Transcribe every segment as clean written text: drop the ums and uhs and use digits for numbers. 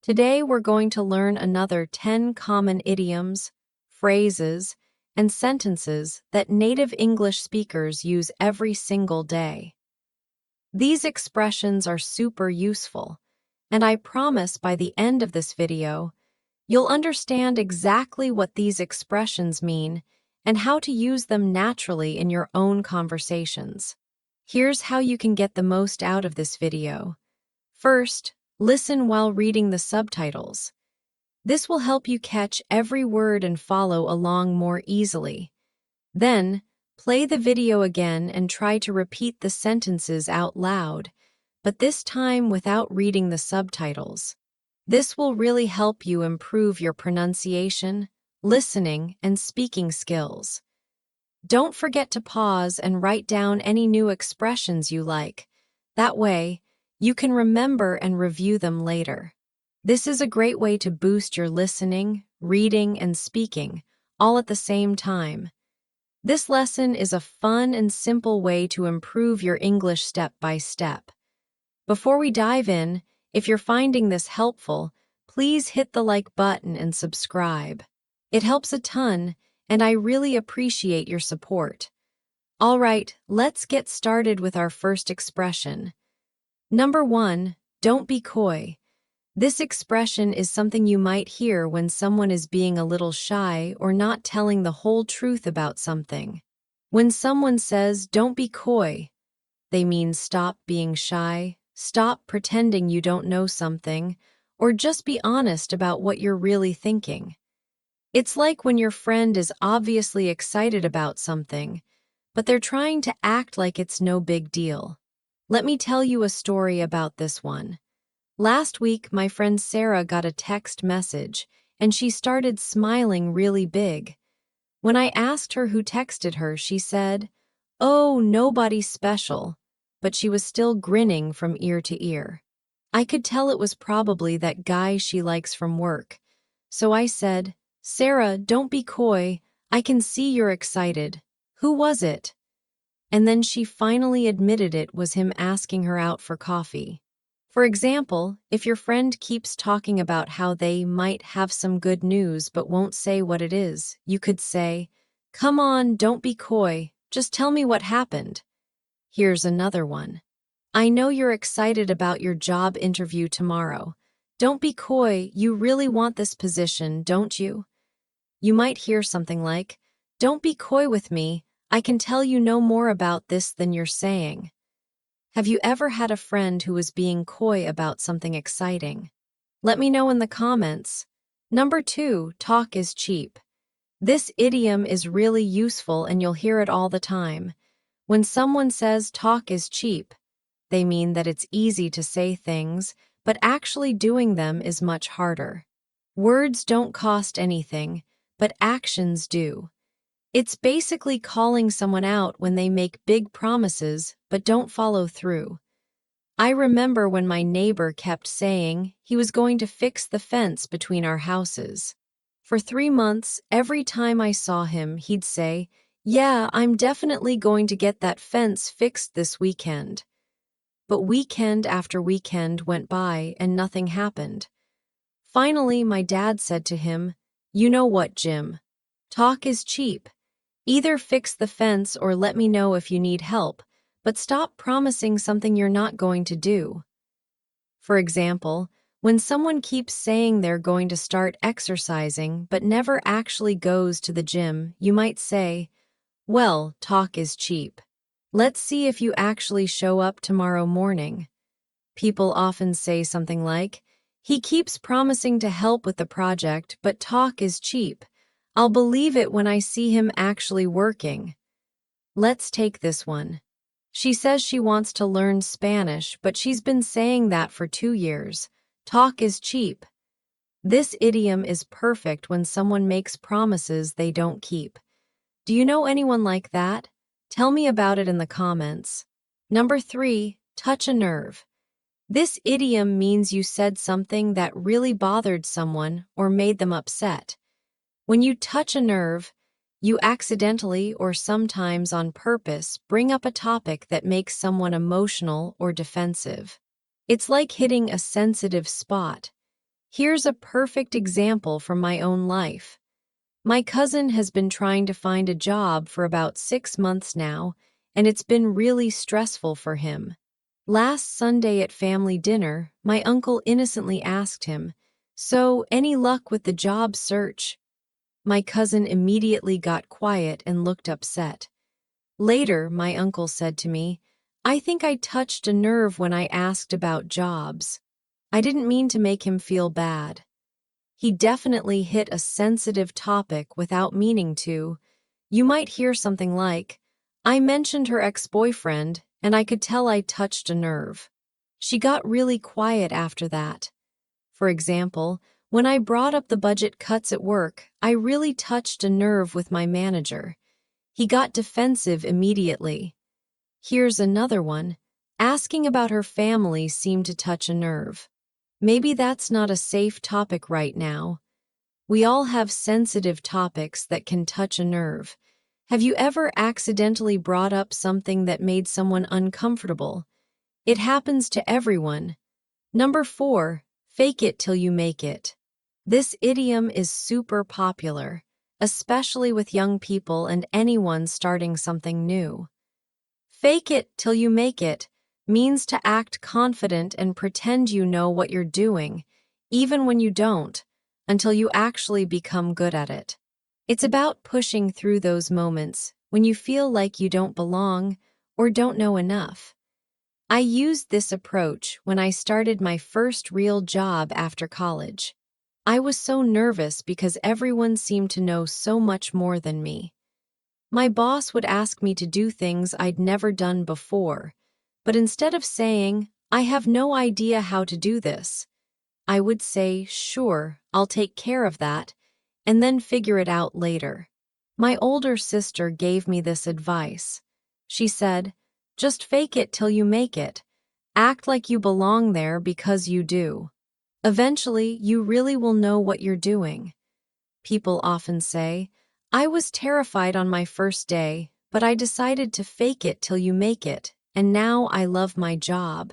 Today we're going to learn another 10 common idioms, phrases, and sentences that native English speakers use every single day. These expressions are super useful, and I promise by the end of this video, you'll understand exactly what these expressions mean and how to use them naturally in your own conversations. Here's how you can get the most out of this video. First, listen while reading the subtitles. This will help you catch every word and follow along more easily. Then, play the video again and try to repeat the sentences out loud, but this time without reading the subtitles. This will really help you improve your pronunciation, listening, and speaking skills. Don't forget to pause and write down any new expressions you like. That way, you can remember and review them later. This is a great way to boost your listening, reading, and speaking, all at the same time. This lesson is a fun and simple way to improve your English step by step. Before we dive in, if you're finding this helpful, please hit the like button and subscribe. It helps a ton, and I really appreciate your support. All right, let's get started with our first expression. Number 1, don't be coy. This expression is something you might hear when someone is being a little shy or not telling the whole truth about something. When someone says, don't be coy, they mean stop being shy, stop pretending you don't know something, or just be honest about what you're really thinking. It's like when your friend is obviously excited about something, but they're trying to act like it's no big deal. Let me tell you a story about this one. Last week, my friend Sarah got a text message, and she started smiling really big. When I asked her who texted her, she said, "Oh, nobody special," but she was still grinning from ear to ear. I could tell it was probably that guy she likes from work. So I said, "Sarah, don't be coy. I can see you're excited. Who was it?" And then she finally admitted it was him asking her out for coffee. For example, if your friend keeps talking about how they might have some good news but won't say what it is, you could say, "Come on, don't be coy. Just tell me what happened." Here's another one. "I know you're excited about your job interview tomorrow. Don't be coy. You really want this position, don't you?" You might hear something like, "Don't be coy with me. I can tell you know more about this than you're saying." Have you ever had a friend who was being coy about something exciting? Let me know in the comments. Number 2, talk is cheap. This idiom is really useful and you'll hear it all the time. When someone says talk is cheap, they mean that it's easy to say things, but actually doing them is much harder. Words don't cost anything, but actions do. It's basically calling someone out when they make big promises but don't follow through. I remember when my neighbor kept saying he was going to fix the fence between our houses. For 3 months, every time I saw him, he'd say, "Yeah, I'm definitely going to get that fence fixed this weekend." But weekend after weekend went by and nothing happened. Finally, my dad said to him, "You know what, Jim? Talk is cheap. Either fix the fence or let me know if you need help, but stop promising something you're not going to do." For example, when someone keeps saying they're going to start exercising but never actually goes to the gym, you might say, "Well, talk is cheap. Let's see if you actually show up tomorrow morning." People often say something like, "He keeps promising to help with the project, but talk is cheap. I'll believe it when I see him actually working." Let's take this one. She says she wants to learn Spanish, but she's been saying that for 2 years. Talk is cheap. This idiom is perfect when someone makes promises they don't keep. Do you know anyone like that? Tell me about it in the comments. Number 3, touch a nerve. This idiom means you said something that really bothered someone or made them upset. When you touch a nerve, you accidentally or sometimes on purpose bring up a topic that makes someone emotional or defensive. It's like hitting a sensitive spot. Here's a perfect example from my own life. My cousin has been trying to find a job for about 6 months now, and it's been really stressful for him. Last Sunday at family dinner, my uncle innocently asked him, "So, any luck with the job search?" My cousin immediately got quiet and looked upset. Later, my uncle said to me, "I think I touched a nerve when I asked about jobs. I didn't mean to make him feel bad." He definitely hit a sensitive topic without meaning to. You might hear something like, "I mentioned her ex-boyfriend, and I could tell I touched a nerve." She got really quiet after that. For example, when I brought up the budget cuts at work, I really touched a nerve with my manager. He got defensive immediately. Here's another one. Asking about her family seemed to touch a nerve. Maybe that's not a safe topic right now. We all have sensitive topics that can touch a nerve. Have you ever accidentally brought up something that made someone uncomfortable? It happens to everyone. Number 4, fake it till you make it. This idiom is super popular, especially with young people and anyone starting something new. Fake it till you make it means to act confident and pretend you know what you're doing, even when you don't, until you actually become good at it. It's about pushing through those moments when you feel like you don't belong or don't know enough. I used this approach when I started my first real job after college. I was so nervous because everyone seemed to know so much more than me. My boss would ask me to do things I'd never done before, but instead of saying, "I have no idea how to do this," I would say, "Sure, I'll take care of that," and then figure it out later. My older sister gave me this advice. She said, "Just fake it till you make it. Act like you belong there because you do. Eventually, you really will know what you're doing." People often say, "I was terrified on my first day, but I decided to fake it till you make it, and now I love my job."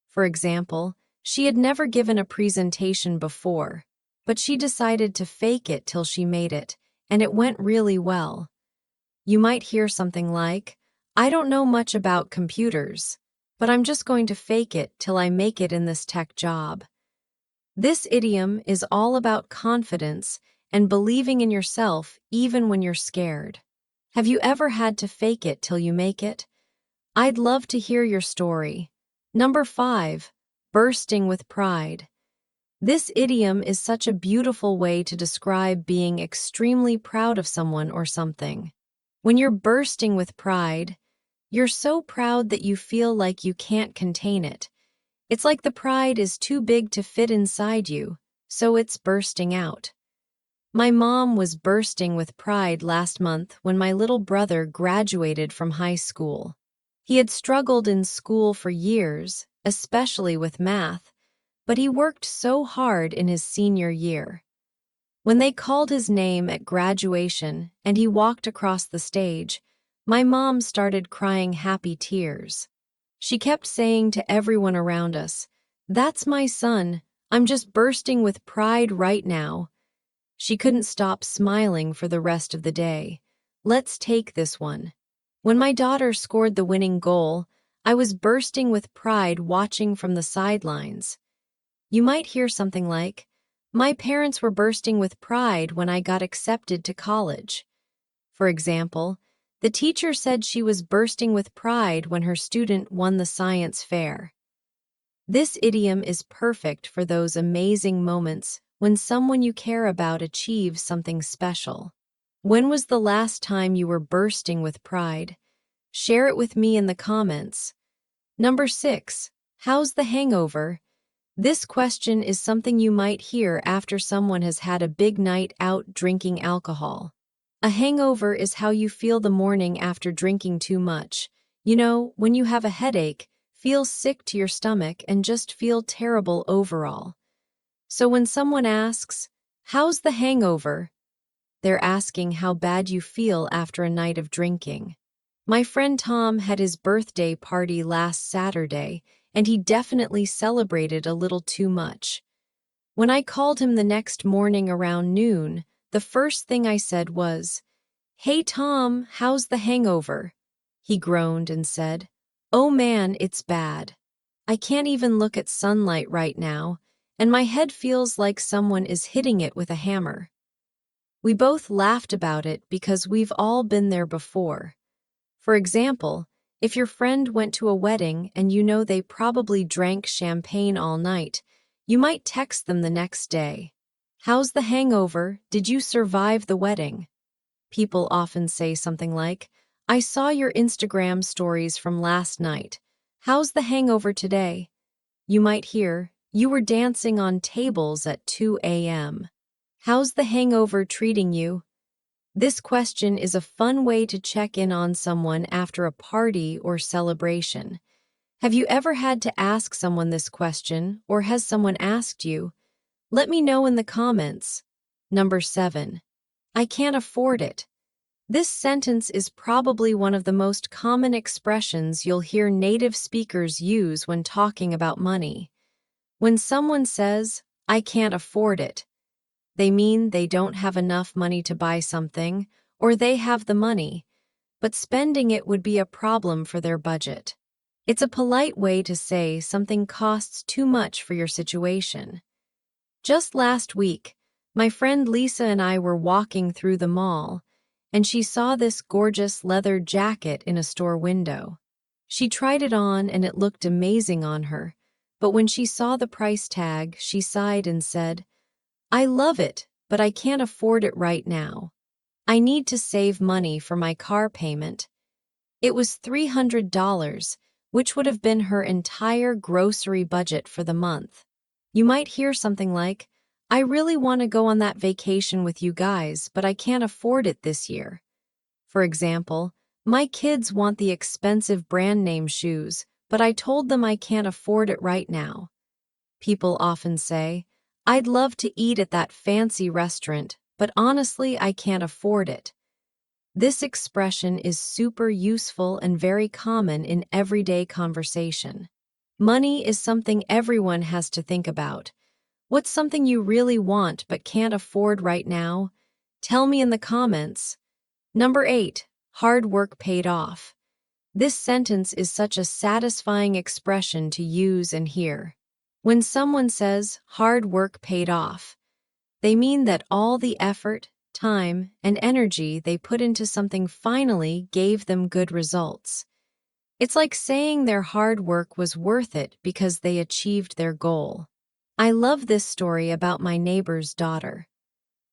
For example, she had never given a presentation before, but she decided to fake it till she made it, and it went really well. You might hear something like, "I don't know much about computers, but I'm just going to fake it till I make it in this tech job." This idiom is all about confidence and believing in yourself even when you're scared. Have you ever had to fake it till you make it? I'd love to hear your story. Number 5, bursting with pride. This idiom is such a beautiful way to describe being extremely proud of someone or something. When you're bursting with pride, you're so proud that you feel like you can't contain it. It's like the pride is too big to fit inside you, so it's bursting out. My mom was bursting with pride last month when my little brother graduated from high school. He had struggled in school for years, especially with math, but he worked so hard in his senior year. When they called his name at graduation and he walked across the stage, my mom started crying happy tears. She kept saying to everyone around us, "That's my son. I'm just bursting with pride right now." She couldn't stop smiling for the rest of the day. Let's take this one. When my daughter scored the winning goal, I was bursting with pride watching from the sidelines. You might hear something like, "My parents were bursting with pride when I got accepted to college." For example, the teacher said she was bursting with pride when her student won the science fair. This idiom is perfect for those amazing moments when someone you care about achieves something special. When was the last time you were bursting with pride? Share it with me in the comments. Number 6, how's the hangover? This question is something you might hear after someone has had a big night out drinking alcohol. A hangover is how you feel the morning after drinking too much. You know, when you have a headache, feel sick to your stomach, and just feel terrible overall. So when someone asks, "How's the hangover?" they're asking how bad you feel after a night of drinking. My friend Tom had his birthday party last Saturday, and he definitely celebrated a little too much. When I called him the next morning around noon, the first thing I said was, "Hey Tom, how's the hangover?" He groaned and said, "Oh man, it's bad. I can't even look at sunlight right now, and my head feels like someone is hitting it with a hammer." We both laughed about it because we've all been there before. For example, if your friend went to a wedding and you know they probably drank champagne all night, you might text them the next day. "How's the hangover? Did you survive the wedding?" People often say something like, "I saw your Instagram stories from last night. How's the hangover today?" You might hear, "You were dancing on tables at 2 a.m. How's the hangover treating you?" This question is a fun way to check in on someone after a party or celebration. Have you ever had to ask someone this question, or has someone asked you? Let me know in the comments. Number 7. I can't afford it. This sentence is probably one of the most common expressions you'll hear native speakers use when talking about money. When someone says, "I can't afford it," they mean they don't have enough money to buy something, or they have the money, but spending it would be a problem for their budget. It's a polite way to say something costs too much for your situation. Just last week, my friend Lisa and I were walking through the mall, and she saw this gorgeous leather jacket in a store window. She tried it on and it looked amazing on her, but when she saw the price tag, she sighed and said, "I love it, but I can't afford it right now. I need to save money for my car payment." It was $300, which would have been her entire grocery budget for the month. You might hear something like, "I really want to go on that vacation with you guys, but I can't afford it this year." For example, "My kids want the expensive brand name shoes, but I told them I can't afford it right now." People often say, "I'd love to eat at that fancy restaurant, but honestly, I can't afford it." This expression is super useful and very common in everyday conversation. Money is something everyone has to think about. What's something you really want but can't afford right now? Tell me in the comments. Number 8, hard work paid off. This sentence is such a satisfying expression to use and hear. When someone says, "hard work paid off," they mean that all the effort, time, and energy they put into something finally gave them good results. It's like saying their hard work was worth it because they achieved their goal. I love this story about my neighbor's daughter.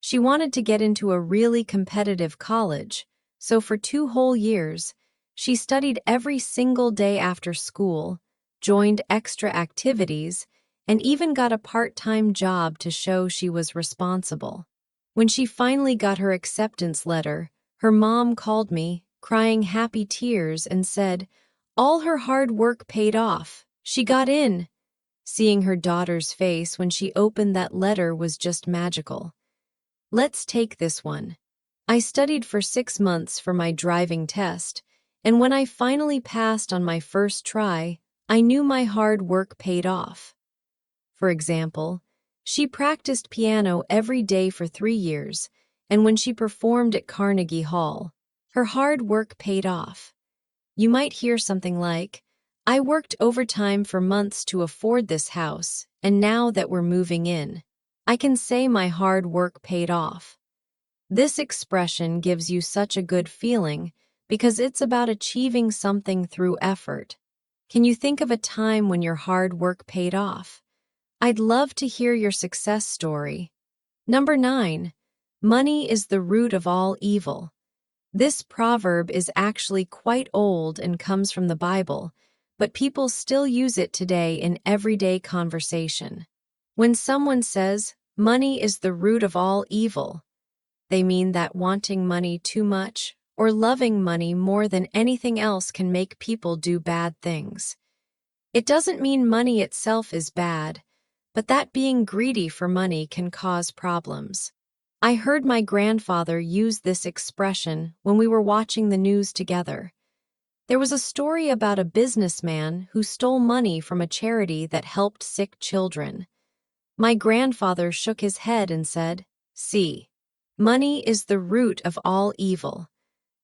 She wanted to get into a really competitive college, so for 2 whole years, she studied every single day after school, joined extra activities, and even got a part-time job to show she was responsible. When she finally got her acceptance letter, her mom called me, crying happy tears, and said, "All her hard work paid off. She got in." Seeing her daughter's face when she opened that letter was just magical. Let's take this one. "I studied for 6 months for my driving test, and when I finally passed on my first try, I knew my hard work paid off." For example, she practiced piano every day for 3 years, and when she performed at Carnegie Hall, her hard work paid off. You might hear something like, "I worked overtime for months to afford this house, and now that we're moving in, I can say my hard work paid off." This expression gives you such a good feeling because it's about achieving something through effort. Can you think of a time when your hard work paid off? I'd love to hear your success story. Number 9, money is the root of all evil. This proverb is actually quite old and comes from the Bible, but people still use it today in everyday conversation. When someone says, "Money is the root of all evil," they mean that wanting money too much or loving money more than anything else can make people do bad things. It doesn't mean money itself is bad, but that being greedy for money can cause problems. I heard my grandfather use this expression when we were watching the news together. There was a story about a businessman who stole money from a charity that helped sick children. My grandfather shook his head and said, "See, money is the root of all evil."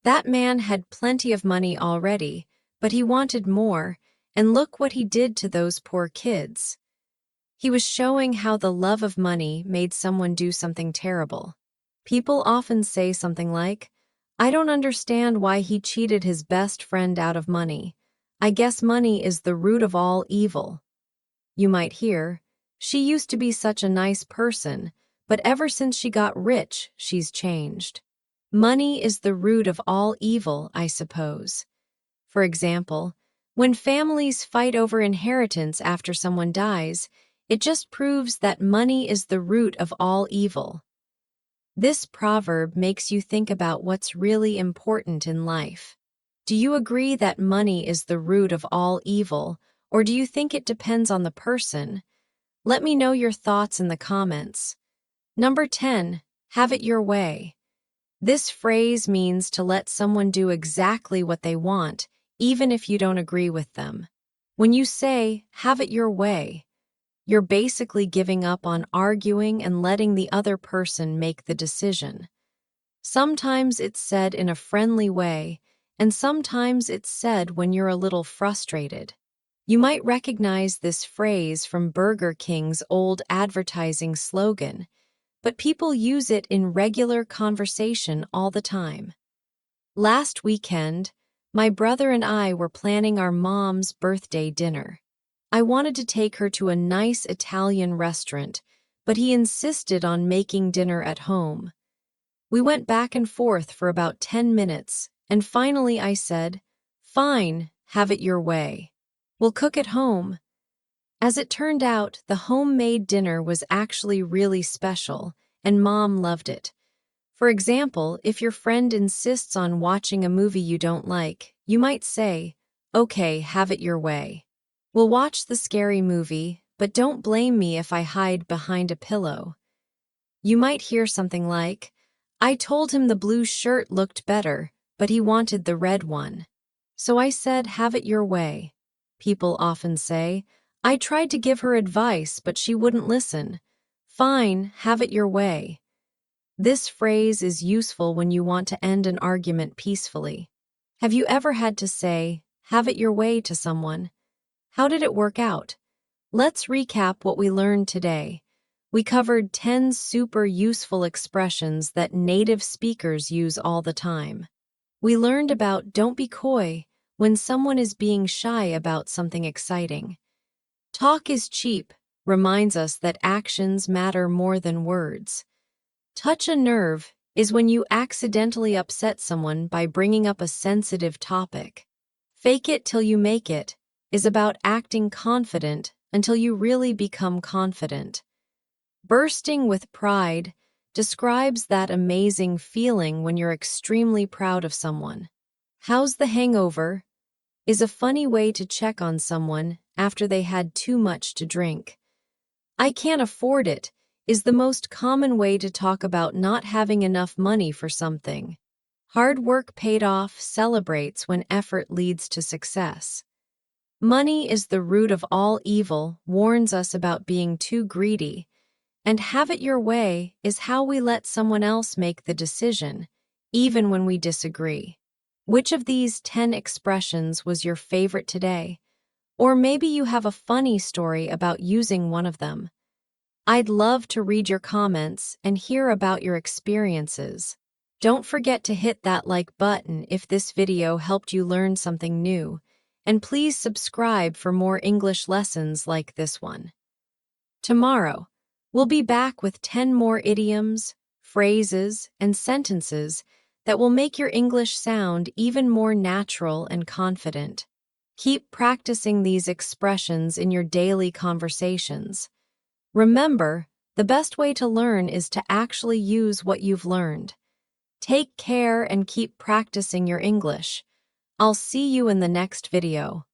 That man had plenty of money already, but he wanted more, and look what he did to those poor kids. He was showing how the love of money made someone do something terrible. People often say something like, "I don't understand why he cheated his best friend out of money. I guess money is the root of all evil." You might hear, "She used to be such a nice person, but ever since she got rich, she's changed." Money is the root of all evil, I suppose. For example, when families fight over inheritance after someone dies, it just proves that money is the root of all evil. This proverb makes you think about what's really important in life. Do you agree that money is the root of all evil, or do you think it depends on the person? Let me know your thoughts in the comments. Number 10, have it your way. This phrase means to let someone do exactly what they want, even if you don't agree with them. When you say, "have it your way," you're basically giving up on arguing and letting the other person make the decision. Sometimes it's said in a friendly way, and sometimes it's said when you're a little frustrated. You might recognize this phrase from Burger King's old advertising slogan, but people use it in regular conversation all the time. Last weekend, my brother and I were planning our mom's birthday dinner. I wanted to take her to a nice Italian restaurant, but he insisted on making dinner at home. We went back and forth for about 10 minutes, and finally I said, "Fine, have it your way. We'll cook at home." As it turned out, the homemade dinner was actually really special, and Mom loved it. For example, if your friend insists on watching a movie you don't like, you might say, "Okay, have it your way. We'll watch the scary movie, but don't blame me if I hide behind a pillow." You might hear something like, "I told him the blue shirt looked better, but he wanted the red one. So I said, have it your way." People often say, "I tried to give her advice, but she wouldn't listen." Fine, have it your way. This phrase is useful when you want to end an argument peacefully. Have you ever had to say, "have it your way" to someone? How did it work out? Let's recap what we learned today. We covered 10 super useful expressions that native speakers use all the time. We learned about "don't be coy" when someone is being shy about something exciting. "Talk is cheap" reminds us that actions matter more than words. "Touch a nerve" is when you accidentally upset someone by bringing up a sensitive topic. "Fake it till you make it" is about acting confident until you really become confident. "Bursting with pride" describes that amazing feeling when you're extremely proud of someone. "How's the hangover" is a funny way to check on someone after they had too much to drink. "I can't afford it" is the most common way to talk about not having enough money for something. "Hard work paid off" celebrates when effort leads to success. "Money is the root of all evil" warns us about being too greedy. And "have it your way" is how we let someone else make the decision, even when we disagree. Which of these 10 expressions was your favorite today? Or maybe you have a funny story about using one of them. I'd love to read your comments and hear about your experiences. Don't forget to hit that like button if this video helped you learn something new, and please subscribe for more English lessons like this one. Tomorrow, we'll be back with 10 more idioms, phrases, and sentences that will make your English sound even more natural and confident. Keep practicing these expressions in your daily conversations. Remember, the best way to learn is to actually use what you've learned. Take care and keep practicing your English. I'll see you in the next video.